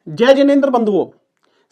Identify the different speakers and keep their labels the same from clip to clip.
Speaker 1: जय जिनेंद्र बंधुओं,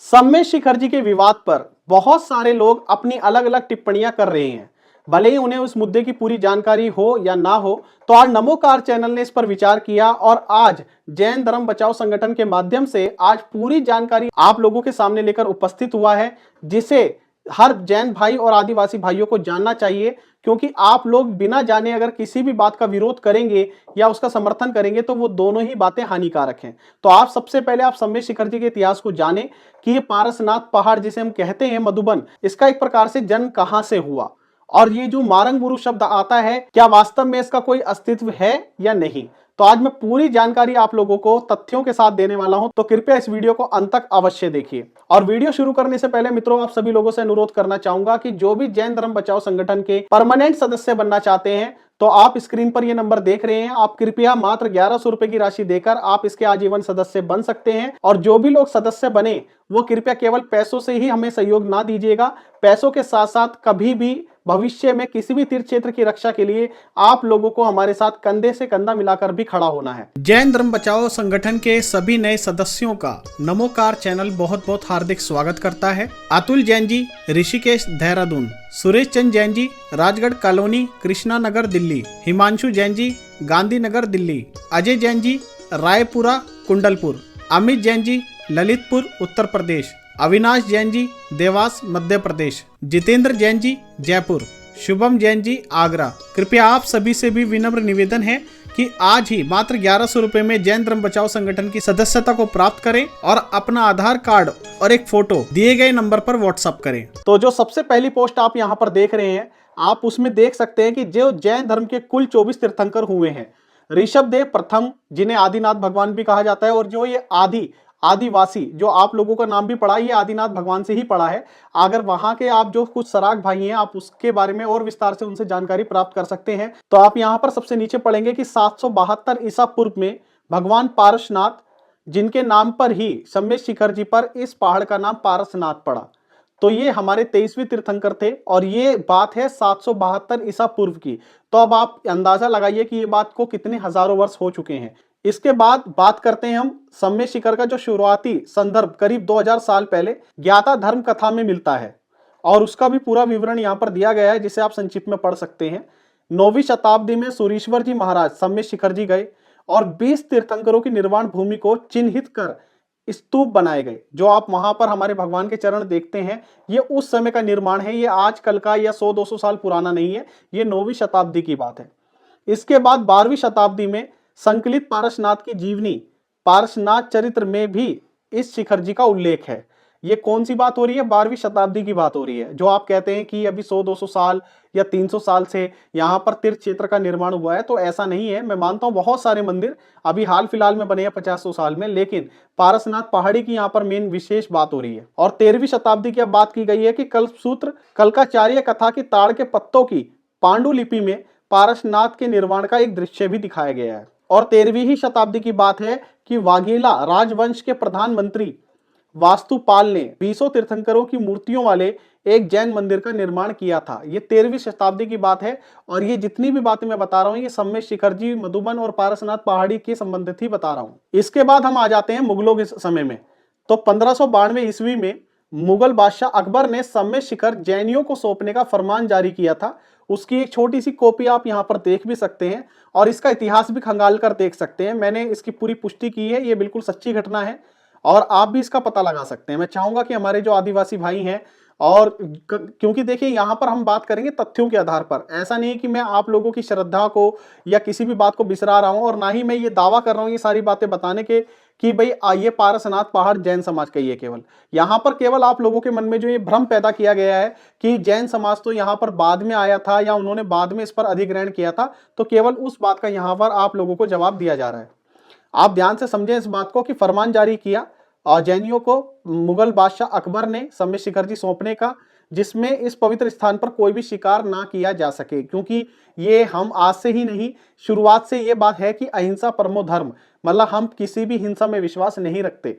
Speaker 1: सम्मेद शिखर जी के विवाद पर बहुत सारे लोग अपनी अलग अलग टिप्पणियां कर रहे हैं। भले ही उन्हें उस मुद्दे की पूरी जानकारी हो या ना हो, तो आज नमोकार चैनल ने इस पर विचार किया और आज जैन धर्म बचाओ संगठन के माध्यम से आज पूरी जानकारी आप लोगों के सामने लेकर उपस्थित हुआ है, जिसे हर जैन भाई और आदिवासी भाइयों को जानना चाहिए। क्योंकि आप लोग बिना जाने अगर किसी भी बात का विरोध करेंगे या उसका समर्थन करेंगे तो वो दोनों ही बातें हानिकारक हैं। तो आप सबसे पहले आप सम्मेद शिखर जी के इतिहास को जानें कि ये पारसनाथ पहाड़ जिसे हम कहते हैं मधुबन, इसका एक प्रकार से जन्म कहां से हुआ और ये जो मारंगबुरु शब्द आता है, क्या वास्तव में इसका कोई अस्तित्व है या नहीं। तो आज मैं पूरी जानकारी आप लोगों को तथ्यों के साथ देने वाला हूं, तो कृपया इस वीडियो को अंत तक अवश्य देखिए। और वीडियो शुरू करने से पहले मित्रों, आप सभी लोगों से अनुरोध करना चाहूंगा कि जो भी जैन धर्म बचाओ संगठन के परमानेंट सदस्य बनना चाहते हैं, तो आप स्क्रीन पर ये नंबर देख रहे हैं, आप कृपया मात्र 1100 रुपए की राशि देकर आप इसके आजीवन सदस्य बन सकते हैं। और जो भी लोग सदस्य बने वो कृपया केवल पैसों से ही हमें सहयोग ना दीजिएगा। पैसों के साथ साथ कभी भी भविष्य में किसी भी तीर्थ क्षेत्र की रक्षा के लिए आप लोगों को हमारे साथ कंधे से कंधा मिलाकर भी खड़ा होना है। जैन धर्म बचाओ संगठन के सभी नए सदस्यों का नमोकार चैनल बहुत बहुत हार्दिक स्वागत करता है। अतुल जैन जी, ऋषिकेश देहरादून, सुरेश चंद जैन जी, राजगढ़ कॉलोनी, कृष्णा नगर दिल्ली, हिमांशु जैन जी, गांधीनगर दिल्ली, अजय जैन जी, रायपुरा कुंडलपुर, अमित जैन जी, ललितपुर उत्तर प्रदेश, अविनाश जैन जी, देवास मध्य प्रदेश, जितेंद्र जैन जी, जयपुर, शुभम जैन जी, आगरा। कृपया आप सभी से भी विनम्र निवेदन है कि आज ही मात्र 1100 रुपए में जैन धर्म बचाओ संगठन की सदस्यता को प्राप्त करें और अपना आधार कार्ड और एक फोटो दिए गए नंबर पर व्हाट्सएप करें। तो जो सबसे पहली पोस्ट आप यहाँ पर देख रहे हैं, आप उसमें देख सकते हैं कि जो जैन धर्म के कुल 24 तीर्थंकर हुए हैं। ऋषभ देव प्रथम, जिन्हें आदिनाथ भगवान भी कहा जाता है, और जो ये आदिवासी जो आप लोगों का नाम भी पढ़ा, ये आदिनाथ भगवान से ही पढ़ा है। अगर वहां के आप जो कुछ सराग भाई हैं, आप उसके बारे में और विस्तार से उनसे जानकारी प्राप्त कर सकते हैं। तो आप यहां पर सबसे नीचे पढ़ेंगे कि 772 ईसा पूर्व में भगवान पारसनाथ, जिनके नाम पर ही सम्मेद शिखर जी पर इस पहाड़ का नाम पारसनाथ पड़ा, तो ये हमारे 23वें तीर्थंकर थे और ये बात है 772 ईसा पूर्व की। तो अब आप अंदाजा लगाइए कि ये बात को कितने हजारों वर्ष हो चुके हैं। इसके बाद बात करते हैं हम सम्मेद शिखर का जो शुरुआती संदर्भ करीब 2000 साल पहले ज्ञाता धर्म कथा में मिलता है और उसका भी पूरा विवरण यहाँ पर दिया गया है, जिसे आप संक्षिप्त में पढ़ सकते हैं। 9वीं शताब्दी में सूरीश्वर जी महाराज सम्मेद शिखर जी गए और 20 तीर्थंकरों की निर्वाण भूमि को चिन्हित कर स्तूप बनाए गए। जो आप वहां पर हमारे भगवान के चरण देखते हैं, ये उस समय का निर्माण है, ये आज कल का या 100-200 साल पुराना नहीं है, ये 9वीं शताब्दी की बात है। इसके बाद 12वीं शताब्दी में संकलित पारसनाथ की जीवनी पारसनाथ चरित्र में भी इस शिखर जी का उल्लेख है। ये कौन सी बात हो रही है? 12वीं शताब्दी की बात हो रही है। जो आप कहते हैं कि अभी 100-200 साल या 300 साल से यहाँ पर तीर्थ क्षेत्र का निर्माण हुआ है, तो ऐसा नहीं है। मैं मानता हूँ बहुत सारे मंदिर अभी हाल फिलहाल में बने हैं 50-100 साल में, लेकिन पारसनाथ पहाड़ी की यहाँ पर मेन विशेष बात हो रही है। और 13वीं शताब्दी की अब बात की गई है कि कल्पसूत्र कल्काचार्य कथा की ताड़ के पत्तों की पांडुलिपि में पारसनाथ के निर्माण का एक दृश्य भी दिखाया गया है। और 13वीं ही शताब्दी की बात है कि वाघेला राजवंश के प्रधानमंत्री वास्तुपाल ने 20 तीर्थंकरों की मूर्तियों वाले एक जैन मंदिर का निर्माण किया था। ये 13वीं शताब्दी की बात है और ये जितनी भी बातें मैं बता रहा हूँ, ये सम्मेद शिखर जी, मधुबन और पारसनाथ पहाड़ी के संबंधित ही बता रहा हूँ। इसके बाद हम आ जाते हैं मुगलों के समय में। तो 1592 ईस्वी में मुगल बादशाह अकबर ने सम्मेद शिखर जैनियों को सौंपने का फरमान जारी किया था। उसकी एक छोटी सी कॉपी आप यहाँ पर देख भी सकते हैं और इसका इतिहास भी खंगाल कर देख सकते हैं। मैंने इसकी पूरी पुष्टि की है, ये बिल्कुल सच्ची घटना है और आप भी इसका पता लगा सकते हैं। मैं चाहूंगा कि हमारे जो आदिवासी भाई हैं, और क्योंकि देखिए यहाँ पर हम बात करेंगे तथ्यों के आधार पर, ऐसा नहीं है कि मैं आप लोगों की श्रद्धा को या किसी भी बात को बिसरा रहा हूं, और ना ही मैं ये दावा कर रहा हूं ये सारी बातें बताने के कि भाई ये पारसनाथ पहाड़ जैन समाज का ही है। केवल यहाँ पर केवल आप लोगों के मन में जो ये भ्रम पैदा किया गया है कि जैन समाज तो यहाँ पर बाद में आया था या उन्होंने बाद में इस पर अधिग्रहण किया था, तो केवल उस बात का यहाँ पर आप लोगों को जवाब दिया जा रहा है। आप ध्यान से समझें इस बात को कि फरमान जारी किया और जैनियों को मुगल बादशाह अकबर ने सम्मेद शिखर जी सौंपने का, जिसमें इस पवित्र स्थान पर कोई भी शिकार ना किया जा सके। क्योंकि ये हम आज से ही नहीं, शुरुआत से ये बात है कि अहिंसा परमो धर्म, मतलब हम किसी भी हिंसा में विश्वास नहीं रखते।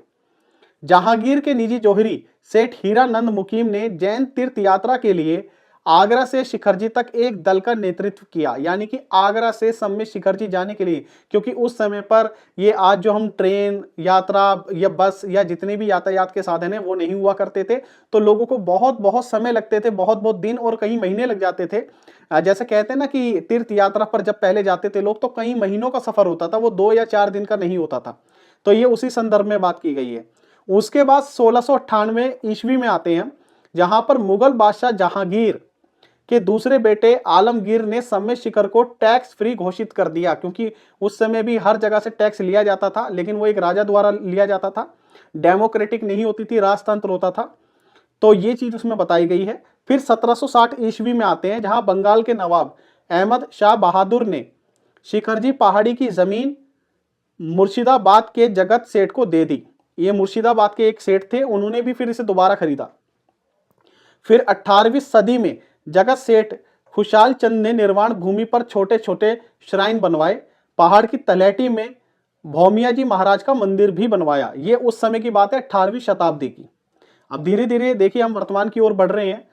Speaker 1: जहांगीर के निजी जोहरी सेठ हीरानंद मुकीम ने जैन तीर्थ यात्रा के लिए आगरा से शिखर जी तक एक दल का नेतृत्व किया, यानी कि आगरा से सम्मेद शिखर जी जाने के लिए, क्योंकि उस समय पर ये आज जो हम ट्रेन यात्रा या बस या जितने भी यातायात के साधन है वो नहीं हुआ करते थे, तो लोगों को बहुत बहुत समय लगते थे, बहुत बहुत दिन और कई महीने लग जाते थे। जैसे कहते हैं ना कि तीर्थ यात्रा पर जब पहले जाते थे लोग तो कई महीनों का सफर होता था, वो 2 या 4 दिन का नहीं होता था। तो ये उसी संदर्भ में बात की गई है। उसके बाद 1698 ईस्वी में आते हैं, जहां पर मुगल बादशाह जहांगीर के दूसरे बेटे आलमगीर ने सम्मेद शिखर को टैक्स फ्री घोषित कर दिया, क्योंकि उस समय भी हर जगह से टैक्स लिया जाता था, लेकिन वो एक राजा द्वारा लिया जाता था, डेमोक्रेटिक नहीं होती थी, राजतंत्र होता था। तो ये चीज उसमें बताई गई है। फिर 1760 ईस्वी में आते हैं, जहां बंगाल के नवाब अहमद शाह बहादुर ने शिखर जी पहाड़ी की जमीन मुर्शिदाबाद के जगत सेठ को दे दी। ये मुर्शिदाबाद के एक सेठ थे, उन्होंने भी फिर इसे दोबारा खरीदा। फिर 18वीं सदी में जगत सेठ खुशाल चंद ने निर्माण भूमि पर छोटे छोटे श्राइन बनवाए। पहाड़ की तलहटी में भौमिया जी महाराज का मंदिर भी बनवाया। ये उस समय की बात है, 18वीं शताब्दी की। अब धीरे धीरे देखिए हम वर्तमान की ओर बढ़ रहे हैं।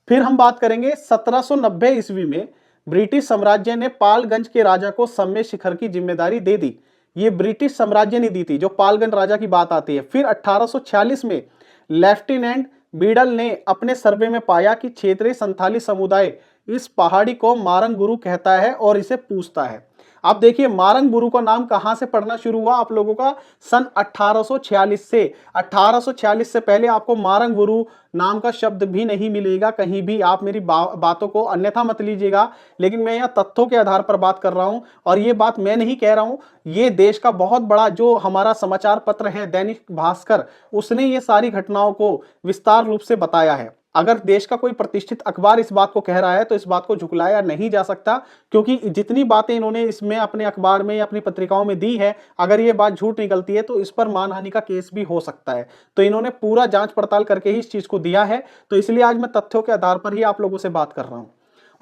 Speaker 1: फिर हम बात करेंगे 1790 ईस्वी में ब्रिटिश साम्राज्य ने पालगंज के राजा को सम्मेद शिखर की जिम्मेदारी दे दी। ये ब्रिटिश साम्राज्य ने दी थी, जो पालगंज राजा की बात आती है। फिर 1846 में लेफ्टिनेंट बीडल ने अपने सर्वे में पाया कि क्षेत्रीय संथाली समुदाय इस पहाड़ी को मारंग गुरु कहता है और इसे पूछता है। अब देखिए मारंग गुरु का नाम कहां से पढ़ना शुरू हुआ आप लोगों का, सन 1846 से। 1846 से पहले आपको मारंग गुरु नाम का शब्द भी नहीं मिलेगा कहीं भी। आप मेरी बातों को अन्यथा मत लीजिएगा, लेकिन मैं यहाँ तथ्यों के आधार पर बात कर रहा हूं, और ये बात मैं नहीं कह रहा हूं, ये देश का बहुत बड़ा जो हमारा समाचार पत्र है दैनिक भास्कर, उसने ये सारी घटनाओं को विस्तार रूप से बताया है। अगर देश का कोई प्रतिष्ठित अखबार इस बात को कह रहा है तो इस बात को झुकलाया नहीं जा सकता, क्योंकि जितनी बातें इन्होंने इसमें अपने अखबार में या अपनी पत्रिकाओं में दी है, अगर ये बात झूठ निकलती है तो इस पर मानहानि का केस भी हो सकता है। तो इन्होंने पूरा जांच पड़ताल करके ही इस चीज को दिया है, तो इसलिए आज मैं तथ्यों के आधार पर ही आप लोगों से बात कर रहा हूं।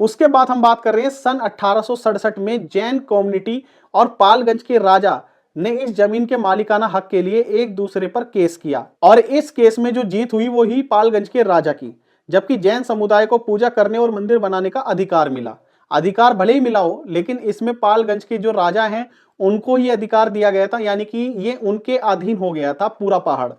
Speaker 1: उसके बाद हम बात कर रहे हैं सन 1867 में जैन कम्युनिटी और पालगंज के राजा ने इस जमीन के मालिकाना हक के लिए एक दूसरे पर केस किया, और इस केस में जो जीत हुई वो ही पालगंज के राजा की, जबकि जैन समुदाय को पूजा करने और मंदिर बनाने का अधिकार मिला। अधिकार भले ही मिला हो, लेकिन इसमें पालगंज के जो राजा हैं उनको ये अधिकार दिया गया था, यानी कि ये उनके अधीन हो गया था पूरा पहाड़।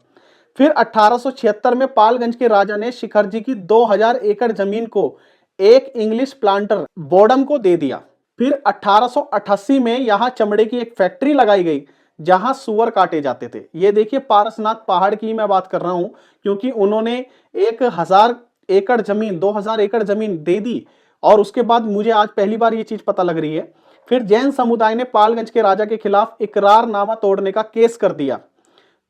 Speaker 1: फिर 1876 में पालगंज के राजा ने शिखर जी की 2000 एकड़ जमीन को एक इंग्लिश प्लांटर बोडम को दे दिया। फिर 1888 में यहां चमड़े की एक फैक्ट्री लगाई गई, जहां सुअर काटे जाते थे। ये देखिए पारसनाथ पहाड़ की मैं बात कर रहा हूं, क्योंकि उन्होंने 1000 एकड़ जमीन 2000 एकड़ जमीन दे दी, और उसके बाद मुझे आज पहली बार ये चीज पता लग रही है। फिर जैन समुदाय ने पालगंज के राजा के खिलाफ इकरारनामा तोड़ने का केस कर दिया।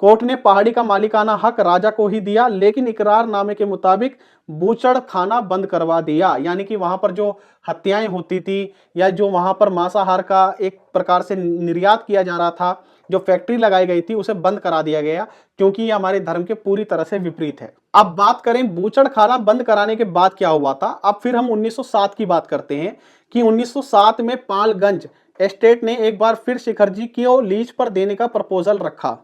Speaker 1: कोर्ट ने पहाड़ी का मालिकाना हक राजा को ही दिया, लेकिन इकरारनामे के मुताबिक बूचड़ खाना बंद करवा दिया, यानी कि वहां पर जो हत्याएं होती थी या जो वहां पर मांसाहार का एक प्रकार से निर्यात किया जा रहा था, जो फैक्ट्री लगाई गई थी, उसे बंद करा दिया गया, क्योंकि ये हमारे धर्म के पूरी तरह से विपरीत है। अब बात करें बूचड़ खाना बंद कराने के बाद क्या हुआ था। अब फिर हम 1907 की बात करते हैं कि 1907 में पालगंज एस्टेट ने एक बार फिर शिखर जी को लीज पर देने का प्रपोजल रखा।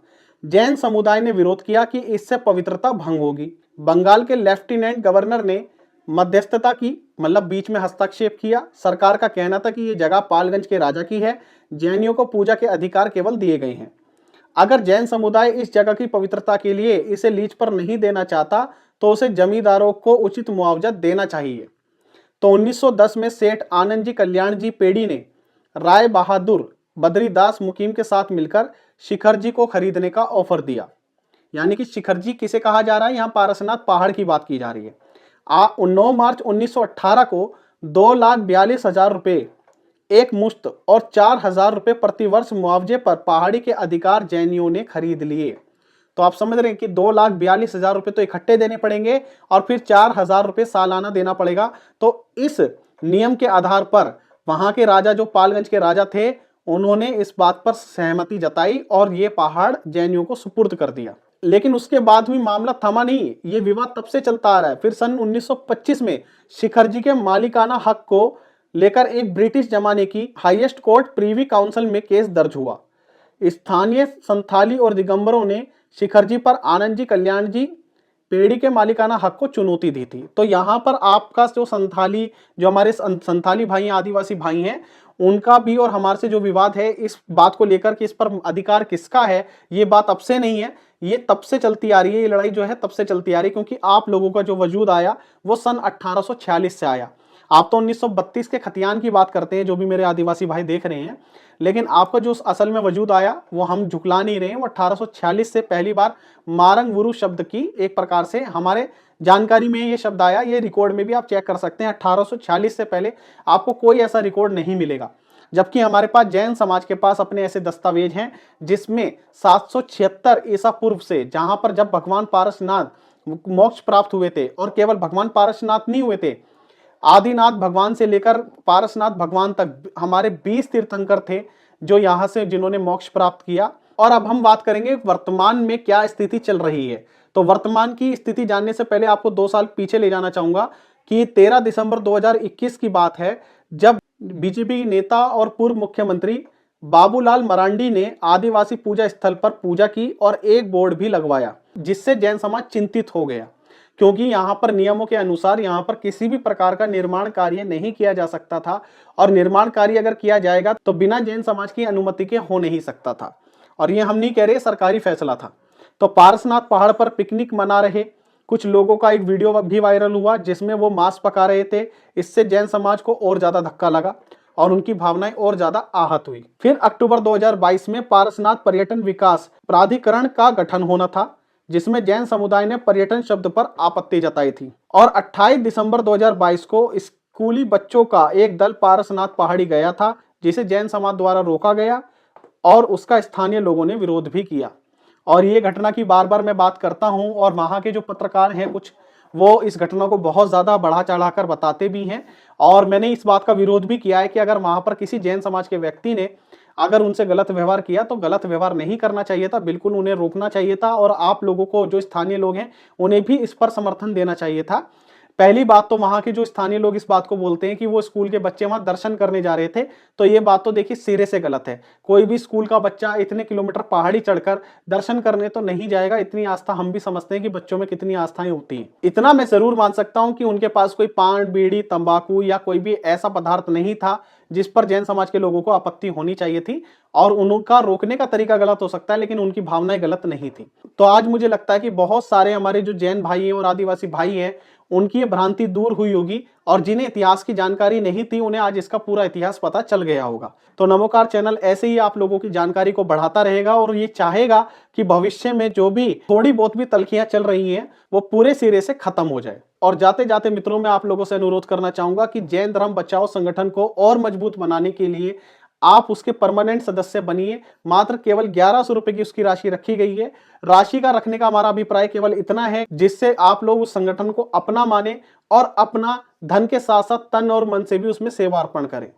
Speaker 1: जैन समुदाय ने विरोध किया कि इससे पवित्रता भंग होगी। बंगाल के लेफ्टिनेंट गवर्नर ने मध्यस्थता की, मतलब बीच में हस्तक्षेप किया। सरकार का कहना था कि ये जगह पालगंज के राजा की है, जैनियों को पूजा के अधिकार केवल दिए गए हैं। अगर जैन समुदाय इस जगह की पवित्रता के लिए इसे लीज पर नहीं देना चाहता तो उसे जमींदारों को उचित मुआवजा देना चाहिए। तो 1910 में सेठ आनंद जी कल्याण जी पेड़ी ने राय बहादुर बद्रीदास मुकीम के साथ मिलकर शिखर जी को खरीदने का ऑफर दिया। यानी कि शिखर जी किसे कहा जा रहा है, यहाँ पारसनाथ पहाड़ की बात की जा रही है। 9 मार्च 1918 को 2,42,000 रुपए एक मुश्त और 4,000 रुपए प्रति वर्ष मुआवजे पर पहाड़ी के अधिकार जैनियों ने खरीद लिए। तो आप समझ रहे हैं कि 2,42,000 रुपए तो इकट्ठे देने पड़ेंगे और फिर 4,000 रुपए सालाना देना पड़ेगा। तो इस नियम के आधार पर वहां के राजा, जो पालगंज के राजा थे, उन्होंने इस बात पर सहमति जताई और ये पहाड़ जैनियों को सुपुर्द कर दिया। लेकिन उसके बाद भी मामला थमा नहीं, ये विवाद तब से चलता आ रहा है। फिर सन 1925 में शिखर जी के मालिकाना हक को लेकर एक ब्रिटिश जमाने की हाईएस्ट कोर्ट प्रीवी काउंसिल में केस दर्ज हुआ। स्थानीय संथाली और दिगंबरों ने शिखर जी पर आनंद जी कल्याण जी पेड़ी के मालिकाना हक को चुनौती दी थी। तो यहाँ पर आपका जो संथाली, जो हमारे संथाली भाई हैं, आदिवासी भाई हैं, उनका भी और हमारे से जो विवाद है इस बात को लेकर कि इस पर अधिकार किसका है, ये बात अब से नहीं है, ये तब से चलती आ रही है। ये लड़ाई जो है तब से चलती आ रही है, क्योंकि आप लोगों का जो वजूद आया वो सन 1846 से आया। आप तो 1932 के खतियान की बात करते हैं, जो भी मेरे आदिवासी भाई देख रहे हैं, लेकिन आपका जो असल में वजूद आया वो हम झुकला नहीं रहे हैं। वो 1846 से पहली बार मारंग वुरु शब्द की एक प्रकार से हमारे जानकारी में ये शब्द आया। ये रिकॉर्ड में भी आप चेक कर सकते हैं, 1846 से पहले आपको कोई ऐसा रिकॉर्ड नहीं मिलेगा। जबकि हमारे पास जैन समाज के पास अपने ऐसे दस्तावेज हैं जिसमें 776 ईसा पूर्व से, जहां पर जब भगवान पारसनाथ मोक्ष प्राप्त हुए थे, और केवल भगवान पारसनाथ नहीं हुए थे, आदिनाथ भगवान से लेकर पारसनाथ भगवान तक हमारे 20 तीर्थंकर थे जो यहाँ से जिन्होंने मोक्ष प्राप्त किया। और अब हम बात करेंगे वर्तमान में क्या स्थिति चल रही है। तो वर्तमान की स्थिति जानने से पहले आपको 2 साल पीछे ले जाना चाहूंगा कि 13 दिसंबर 2021 की बात है, जब बीजेपी नेता और पूर्व मुख्यमंत्री बाबूलाल मरांडी ने आदिवासी पूजा स्थल पर पूजा की और एक बोर्ड भी लगवाया, जिससे जैन समाज चिंतित हो गया, क्योंकि यहाँ पर नियमों के अनुसार यहाँ पर किसी भी प्रकार का निर्माण कार्य नहीं किया जा सकता था, और निर्माण कार्य अगर किया जाएगा तो बिना जैन समाज की अनुमति के हो नहीं सकता था। और ये हम नहीं कह रहे, सरकारी फैसला था। तो पारसनाथ पहाड़ पर पिकनिक मना रहे कुछ लोगों का एक वीडियो भी वायरल हुआ जिसमें वो मांस पका रहे थे। इससे जैन समाज को और ज्यादा धक्का लगा और उनकी भावनाएं और ज्यादा आहत हुई। फिर अक्टूबर 2022 में पारसनाथ पर्यटन विकास प्राधिकरण का गठन होना था, जिसमें जैन समुदाय ने पर्यटन शब्द पर आपत्ति जताई थी। और 28 दिसंबर 2022 को स्कूली बच्चों का एक दल पारसनाथ पहाड़ी गया था, जिसे जैन समाज द्वारा रोका गया और उसका स्थानीय लोगों ने विरोध भी किया। और ये घटना की बार बार मैं बात करता हूं, और वहां के जो पत्रकार हैं कुछ, वो इस घटना को बहुत ज्यादा बढ़ा चढ़ाकर बताते भी हैं। और मैंने इस बात का विरोध भी किया है कि अगर वहां पर किसी जैन समाज के व्यक्ति ने अगर उनसे गलत व्यवहार किया तो गलत व्यवहार नहीं करना चाहिए था, बिल्कुल उन्हें रोकना चाहिए था। और आप लोगों को, जो स्थानीय लोग हैं, उन्हें भी इस पर समर्थन देना चाहिए था। पहली बात तो वहां के जो स्थानीय लोग इस बात को बोलते हैं कि वो स्कूल के बच्चे वहां दर्शन करने जा रहे थे, तो ये बात तो देखिए सिरे से गलत है। कोई भी स्कूल का बच्चा इतने किलोमीटर पहाड़ी चढ़कर दर्शन करने तो नहीं जाएगा। इतनी आस्था हम भी समझते हैं कि बच्चों में कितनी आस्थाएं होती हैं। इतना मैं जरूर मान सकता हूं कि उनके पास कोई पान, बीड़ी, तंबाकू या कोई भी ऐसा पदार्थ नहीं था जिस पर जैन समाज के लोगों को आपत्ति होनी चाहिए थी। और उनका रोकने का तरीका गलत हो सकता है, लेकिन उनकी भावनाएं गलत नहीं थी। तो आज मुझे लगता है कि बहुत सारे हमारे जो जैन भाई हैं और आदिवासी भाई हैं, उनकी ये भ्रांति दूर हुई होगी, और जिन्हें इतिहास की जानकारी नहीं थी उन्हें आज इसका पूरा इतिहास पता चल गया होगा। तो नमोकार चैनल ऐसे ही आप लोगों की जानकारी को बढ़ाता रहेगा, और ये चाहेगा कि भविष्य में जो भी थोड़ी बहुत भी तल्खियां चल रही हैं वो पूरे सिरे से खत्म हो जाए। और जाते जाते मित्रों, मैं आप लोगों से अनुरोध करना चाहूंगा कि जैन धर्म बचाओ संगठन को और मजबूत बनाने के लिए आप उसके परमानेंट सदस्य बनिए। मात्र केवल 1100 रुपए की उसकी राशि रखी गई है। राशि का रखने का हमारा अभिप्राय केवल इतना है जिससे आप लोग उस संगठन को अपना माने और अपना धन के साथ साथ तन और मन से भी उसमें सेवा अर्पण करें।